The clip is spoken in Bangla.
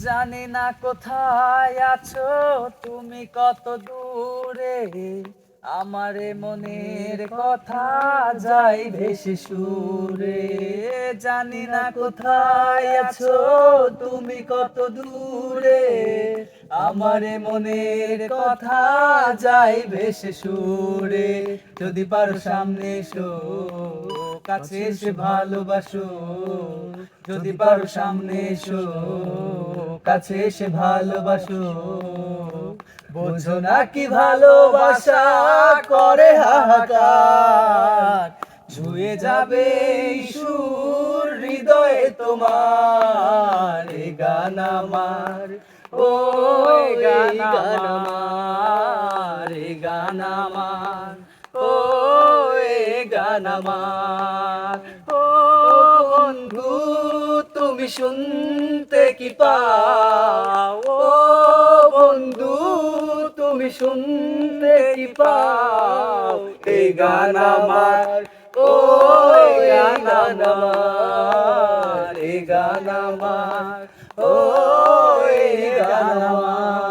জানি না কোথায় আছো তুমি কত দূরে, আমারে মনের কথা যাই ভেসে সুরে। জানি না কোথায় আছো তুমি কত দূরে, আমারে মনের কথা যাই ভেসে সুরে। যদি পারো সামনে এসো, কাছে এসে ভালোবাসো। যদি পারো সামনে এসো, কাছে এসে ভালোবাসো। বোঝো না কি ভালোবাসা করে হাহাকার, ছুঁয়ে যাবে এই সুর হৃদয়ে তোমার। এ গান আমার, ও গান আমার, এ গান আমার, ও গান আমার। ও বন্ধু তুমি শুনতে কি পাও, ও বন্ধু তুমি শুনতে কি পাও। এই গান আমার, ও গান আমার, এই গান আমার, ও গান আমার।